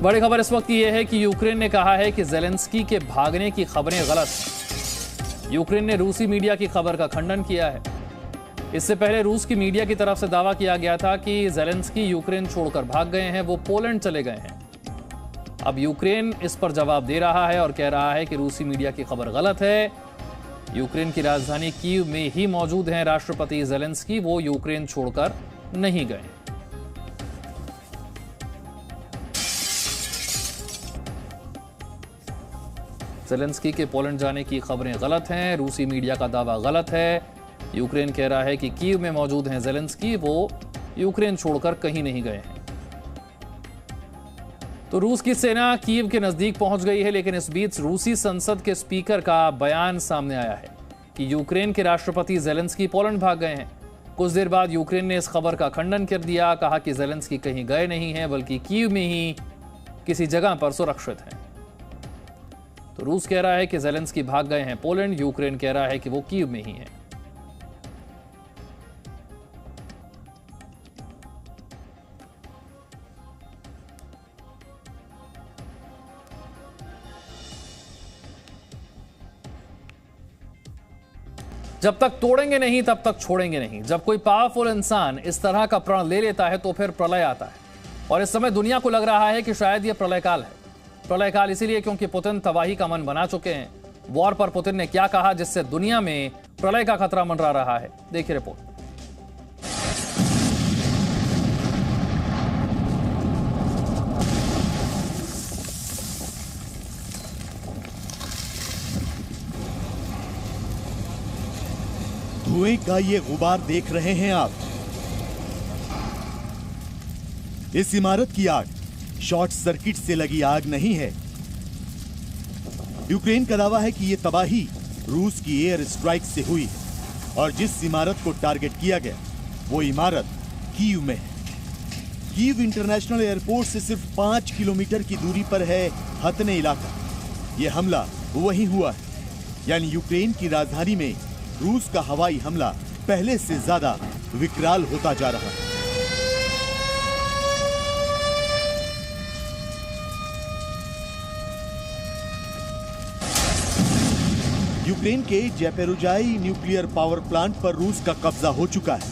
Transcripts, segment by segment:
बड़ी खबर इस वक्त ये है कि यूक्रेन ने कहा है कि ज़ेलेंस्की के भागने की खबरें गलत हैं। यूक्रेन ने रूसी मीडिया की खबर का खंडन किया है। इससे पहले रूस की मीडिया की तरफ से दावा किया गया था कि ज़ेलेंस्की यूक्रेन छोड़कर भाग गए हैं, वो पोलैंड चले गए हैं। अब यूक्रेन इस पर जवाब दे रहा है और कह रहा है कि रूसी मीडिया की खबर गलत है। यूक्रेन की राजधानी कीव में ही मौजूद हैं राष्ट्रपति ज़ेलेंस्की, वो यूक्रेन छोड़कर नहीं गए। ज़ेलेंस्की के पोलैंड जाने की खबरें गलत हैं, रूसी मीडिया का दावा गलत है। यूक्रेन कह रहा है कि कीव में मौजूद हैं ज़ेलेंस्की, वो यूक्रेन छोड़कर कहीं नहीं गए हैं। तो रूस की सेना कीव के नजदीक पहुंच गई है, लेकिन इस बीच रूसी संसद के स्पीकर का बयान सामने आया है कि यूक्रेन के राष्ट्रपति ज़ेलेंस्की पोलैंड भाग गए हैं। कुछ देर बाद यूक्रेन ने इस खबर का खंडन कर दिया, कहा कि ज़ेलेंस्की कहीं गए नहीं हैं, बल्कि कीव में ही किसी जगह पर सुरक्षित हैं। तो रूस कह रहा है कि ज़ेलेंस्की भाग गए हैं पोलैंड, यूक्रेन कह रहा है कि वो कीव में ही हैं। जब तक तोड़ेंगे नहीं तब तक छोड़ेंगे नहीं। जब कोई पावरफुल इंसान इस तरह का प्रण ले लेता है तो फिर प्रलय आता है, और इस समय दुनिया को लग रहा है कि शायद यह प्रलय काल है। प्रलय काल इसीलिए क्योंकि पुतिन तबाही का मन बना चुके हैं। वॉर पर पुतिन ने क्या कहा जिससे दुनिया में प्रलय का खतरा मंडरा रहा है, देखिए रिपोर्ट। धुएं का ये गुबार देख रहे हैं आप। इस इमारत की आग शॉर्ट सर्किट से लगी आग नहीं है। यूक्रेन का दावा है कि यह तबाही रूस की एयर स्ट्राइक से हुई, और जिस इमारत को टारगेट किया गया वो इमारत कीव में है। कीव इंटरनेशनल एयरपोर्ट से सिर्फ 5 किलोमीटर की दूरी पर है हथने इलाका। यह हमला वहीं हुआ है, यानी यूक्रेन की राजधानी में रूस का हवाई हमला पहले से ज्यादा विकराल होता जा रहा है। यूक्रेन के ज़ैपोरिज़्हिया न्यूक्लियर पावर प्लांट पर रूस का कब्जा हो चुका है।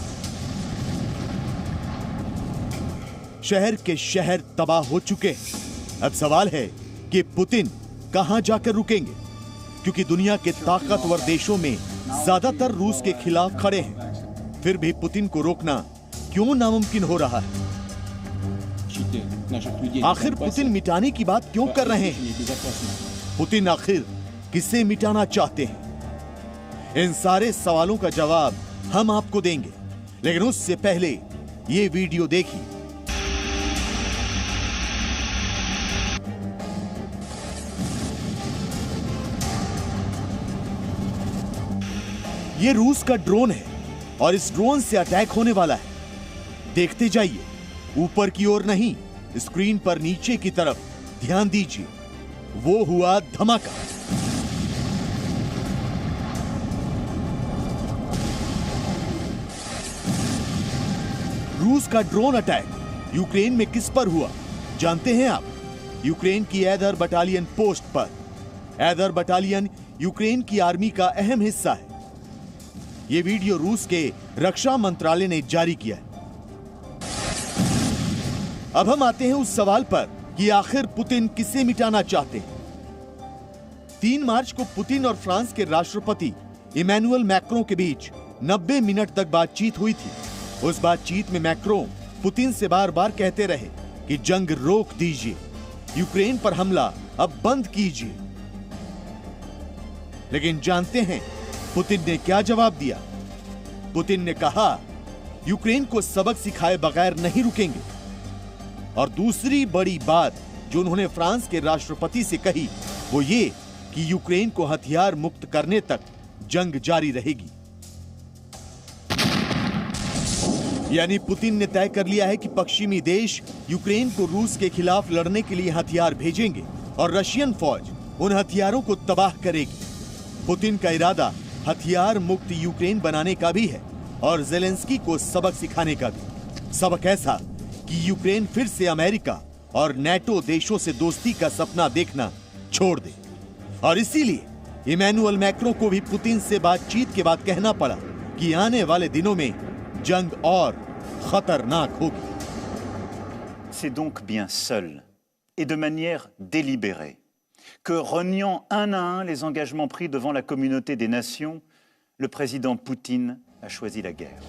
शहर के शहर तबाह हो चुके हैं। अब सवाल है कि पुतिन कहां जाकर रुकेंगे, क्योंकि दुनिया के ताकतवर देशों में ज्यादातर रूस के खिलाफ खड़े हैं। फिर भी पुतिन को रोकना क्यों नामुमकिन हो रहा है? आखिर पुतिन मिटाने की बात क्यों कर रहे हैं? पुतिन आखिर किसे मिटाना चाहते हैं? इन सारे सवालों का जवाब हम आपको देंगे, लेकिन उससे पहले ये वीडियो देखिए। ये रूस का ड्रोन है और इस ड्रोन से अटैक होने वाला है। देखते जाइए, ऊपर की ओर नहीं, स्क्रीन पर नीचे की तरफ ध्यान दीजिए। वो हुआ धमाका। रूस का ड्रोन अटैक यूक्रेन में किस पर हुआ जानते हैं आप? यूक्रेन की एदर बटालियन पोस्ट पर। एदर बटालियन यूक्रेन की आर्मी का अहम हिस्सा है। यह वीडियो रूस के रक्षा मंत्रालय ने जारी किया है। अब हम आते हैं उस सवाल पर कि आखिर पुतिन किसे मिटाना चाहते हैं। 3 मार्च को पुतिन और फ्रांस के राष्ट्रपति इमैनुअल मैक्रों के बीच 90 मिनट तक बातचीत हुई थी। उस बातचीत में मैक्रों पुतिन से बार बार कहते रहे कि जंग रोक दीजिए, यूक्रेन पर हमला अब बंद कीजिए। लेकिन जानते हैं पुतिन ने क्या जवाब दिया? पुतिन ने कहा यूक्रेन को सबक सिखाए बगैर नहीं रुकेंगे। और दूसरी बड़ी बात जो उन्होंने फ्रांस के राष्ट्रपति से कही वो ये कि यूक्रेन को हथियार मुक्त करने तक जंग जारी रहेगी। यानी पुतिन ने तय कर लिया है कि पश्चिमी देश यूक्रेन को रूस के खिलाफ लड़ने के लिए हथियार भेजेंगे और रशियन फौज उन हथियारों को तबाह करेगी। पुतिन का इरादा हथियार मुक्त यूक्रेन बनाने का भी है और ज़ेलेंस्की को सबक सिखाने का भी। सबक ऐसा कि यूक्रेन फिर से अमेरिका और नेटो देशों से दोस्ती का सपना देखना छोड़ दे। और इसीलिए इमैनुअल मैक्रों को भी पुतिन से बातचीत के बाद कहना पड़ा कि आने वाले दिनों में जंग और खतरनाक होगी। C'est donc bien seul et de manière délibérée que, reniant un à un les engagements pris devant la communauté des nations, le président Poutine a choisi la guerre.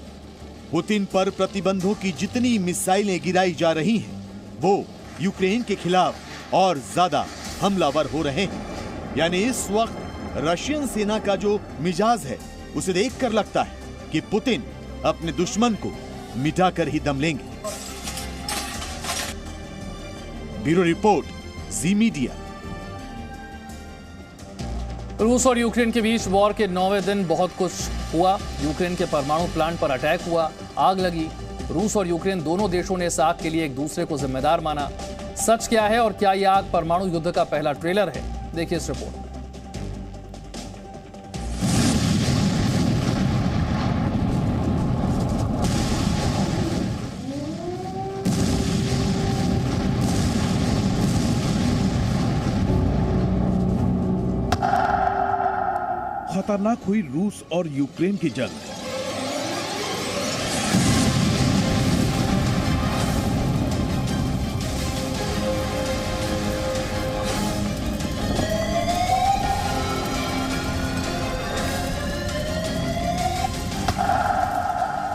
Putin पर प्रतिबंधों की जितनी मिसाइलें गिराई जा रही हैं, वो यूक्रेन के खिलाफ और ज्यादा हमलावर हो रहे हैं। यानी इस वक्त रशियन सेना का जो मिजाज है, उसे देखकर लगता है कि पुतिन अपने दुश्मन को मिटाकर ही दम लेंगे। ब्यूरो रिपोर्ट, जी मीडिया। रूस और यूक्रेन के बीच वॉर के 9वें दिन बहुत कुछ हुआ। यूक्रेन के परमाणु प्लांट पर अटैक हुआ, आग लगी। रूस और यूक्रेन दोनों देशों ने इस आग के लिए एक दूसरे को जिम्मेदार माना। सच क्या है और क्या यह आग परमाणु युद्ध का पहला ट्रेलर है? देखिए इस रिपोर्ट में। खतरनाक हुई रूस और यूक्रेन की जंग।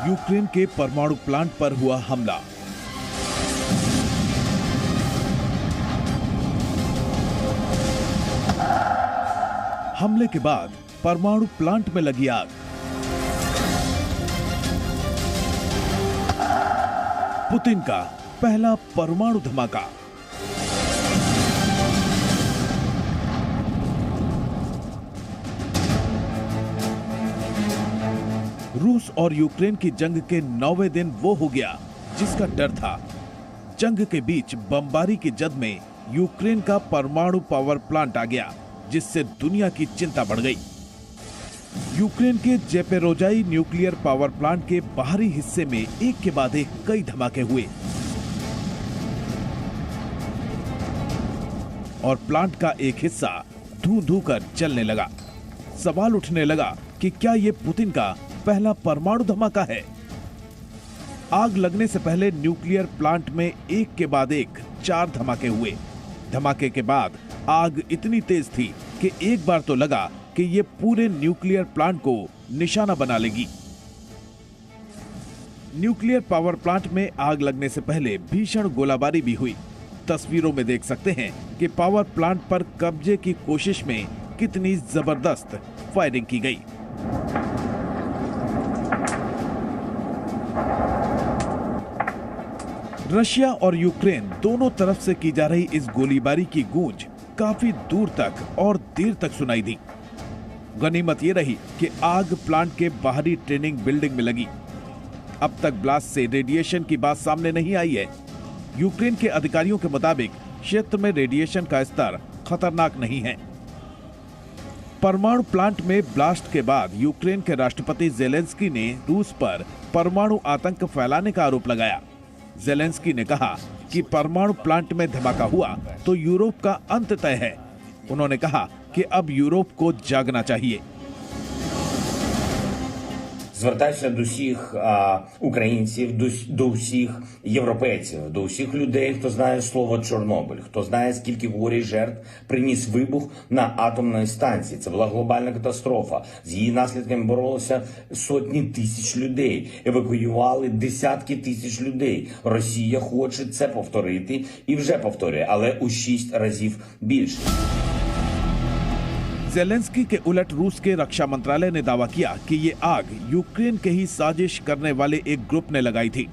यूक्रेन के परमाणु प्लांट पर हुआ हमला। हमले के बाद परमाणु प्लांट में लगी आग। पुतिन का पहला परमाणु धमाका। रूस और यूक्रेन की जंग के 9वें दिन वो हो गया जिसका डर था। जंग के बीच बमबारी की जद में यूक्रेन का परमाणु पावर प्लांट आ गया, जिससे दुनिया की चिंता बढ़ गई। यूक्रेन के ज़ेपोरिज़िया न्यूक्लियर पावर प्लांट के बाहरी हिस्से में एक के बाद एक कई धमाके हुए और प्लांट का एक हिस्सा धू-धू कर जलने लगा। सवाल उठने लगा कि क्या ये पुतिन का पहला परमाणु धमाका है? आग लगने से पहले न्यूक्लियर प्लांट में एक के बाद एक 4 धमाके हुए। धमाके के बाद आग इतनी तेज थी कि एक बार तो लगा कि ये पूरे न्यूक्लियर प्लांट को निशाना बना लेगी। न्यूक्लियर पावर प्लांट में आग लगने से पहले भीषण गोलाबारी भी हुई। तस्वीरों में देख सकते हैं कि पावर प्लांट पर कब्जे की कोशिश में कितनी जबरदस्त फायरिंग की गई। रशिया और यूक्रेन दोनों तरफ से की जा रही इस गोलीबारी की गूंज काफी दूर तक और देर तक सुनाई दी। गनीमत ये रही कि आग प्लांट के बाहरी ट्रेनिंग बिल्डिंग में लगी। अब तक ब्लास्ट से रेडिएशन की बात सामने नहीं आई है। यूक्रेन के अधिकारियों के मुताबिक क्षेत्र में रेडिएशन का स्तर खतरनाक नहीं है। परमाणु प्लांट में ब्लास्ट के बाद यूक्रेन के राष्ट्रपति ज़ेलेंस्की ने रूस पर परमाणु आतंक फैलाने का आरोप लगाया। ज़ेलेंस्की ने कहा कि परमाणु प्लांट में धमाका हुआ तो यूरोप का अंत तय है। उन्होंने कहा कि अब यूरोप को जागना चाहिए। Звертаюся до всіх українців, до всіх європейців, до всіх людей, хто знає слово Чорнобиль, хто знає, скільки горя і жертв приніс вибух на атомній станції. Це була глобальна катастрофа. З її наслідками боролися сотні тисяч людей, евакуювали десятки тисяч людей. Росія хоче це повторити і вже повторює, але у 6 разів більше. ज़ेलेंस्की के उलट रूस के रक्षा मंत्रालय ने दावा किया कि ये आग यूक्रेन के ही साजिश करने वाले एक ग्रुप ने लगाई थी।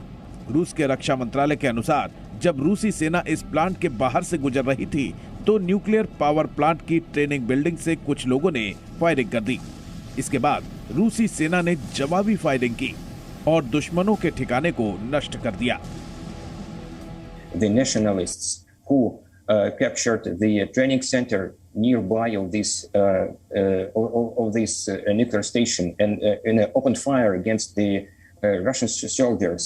रूस के रक्षा मंत्रालय के अनुसार जब रूसी सेना इस प्लांट के बाहर से गुजर रही थी तो न्यूक्लियर पावर प्लांट की ट्रेनिंग बिल्डिंग से कुछ लोगों ने फायरिंग कर दी। इसके बाद रूसी सेना ने जवाबी फायरिंग की और दुश्मनों के ठिकाने को नष्ट कर दिया। The nationalists who captured the training center nearby of this nuclear station and opened fire against the Russian soldiers.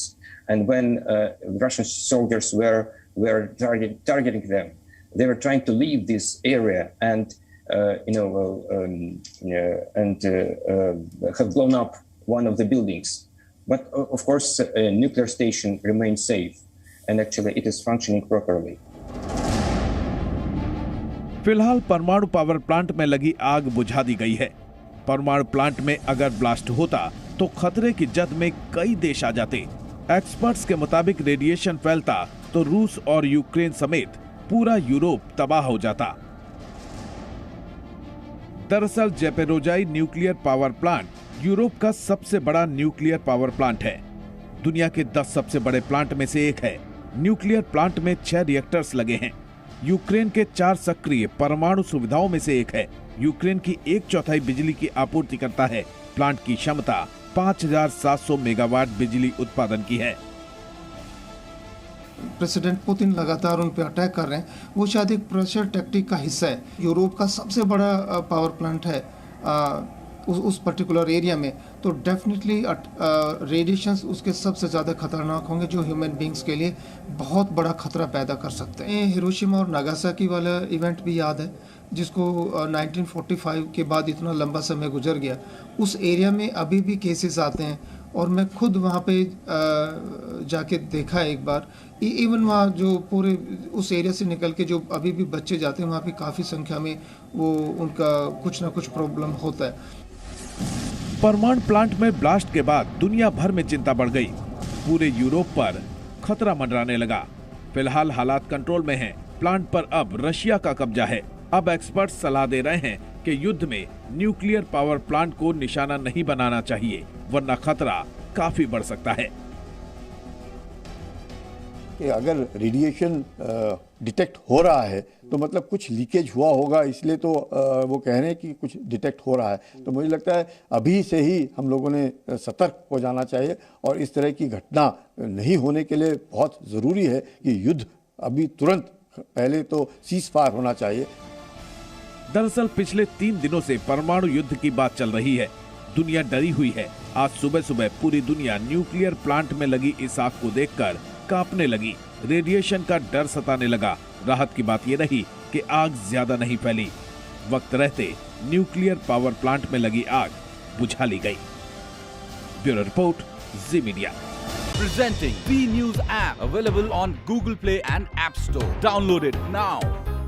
And when Russian soldiers were were targeting them. They were trying to leave this area and have blown up one of the buildings. But of course, a nuclear station remains safe, and actually it is functioning properly. फिलहाल परमाणु power plant में लगी आग बुझा दी गई है। परमाणु plant में अगर ब्लास्ट होता तो खतरे की जद में कई देश आ जाते। एक्सपर्ट्स के मुताबिक रेडिएशन फैलता तो रूस और यूक्रेन समेत पूरा यूरोप तबाह हो जाता। दरअसल Zaporizhzhia nuclear power plant Europe का सबसे बड़ा न्यूक्लियर पावर प्लांट है। दुनिया के 10 सबसे बड़े प्लांट में से एक है। न्यूक्लियर प्लांट में 6 रिएक्टर्स लगे हैं। यूक्रेन के 4 सक्रिय परमाणु सुविधाओं में से एक है। यूक्रेन की 1/4 बिजली की आपूर्ति करता है। प्लांट की क्षमता 5700 मेगावाट बिजली उत्पादन की है। प्रेसिडेंट पुतिन लगातार उन पर अटैक कर रहे हैं, वो शायद एक प्रेशर टैक्टिक का हिस्सा है। यूरोप का सबसे बड़ा पावर प्लांट है उस पर्टिकुलर एरिया में, तो डेफिनेटली रेडिएशंस उसके सबसे ज़्यादा खतरनाक होंगे, जो ह्यूमन बींग्स के लिए बहुत बड़ा खतरा पैदा कर सकते हैं। हिरोशिमा और नागासाकी वाला इवेंट भी याद है, जिसको 1945 के बाद इतना लंबा समय गुजर गया। उस एरिया में अभी भी केसेस आते हैं, और मैं खुद वहाँ पे जाके देखा एक बार। इवन वहाँ जो पूरे उस एरिया से निकल के जो अभी भी बच्चे जाते हैं, वहाँ पे काफ़ी संख्या में वो उनका कुछ ना कुछ प्रॉब्लम होता है। परमाणु प्लांट में ब्लास्ट के बाद दुनिया भर में चिंता बढ़ गई। पूरे यूरोप पर खतरा मंडराने लगा। फिलहाल हालात कंट्रोल में हैं। प्लांट पर अब रशिया का कब्जा है। अब एक्सपर्ट सलाह दे रहे हैं कि युद्ध में न्यूक्लियर पावर प्लांट को निशाना नहीं बनाना चाहिए, वरना खतरा काफी बढ़ सकता है। कि अगर रेडिएशन डिटेक्ट हो रहा है तो मतलब कुछ लीकेज हुआ होगा, इसलिए तो वो कह रहे हैं कि कुछ डिटेक्ट हो रहा है। तो मुझे लगता है अभी से ही हम लोगों ने सतर्क हो जाना चाहिए, और इस तरह की घटना नहीं होने के लिए बहुत ज़रूरी है कि युद्ध अभी तुरंत पहले तो सीज फायर होना चाहिए। दरअसल पिछले 3 दिनों से परमाणु युद्ध की बात चल रही है। दुनिया डरी हुई है। आज सुबह सुबह पूरी दुनिया न्यूक्लियर प्लांट में लगी इस आग को देखकर कांपने लगी। रेडिएशन का डर सताने लगा। राहत की बात यह रही कि आग ज्यादा नहीं फैली। वक्त रहते न्यूक्लियर पावर प्लांट में लगी आग बुझा ली गई। Bureau report, ji media. Presenting B News app, available on Google Play and App Store. Download it now.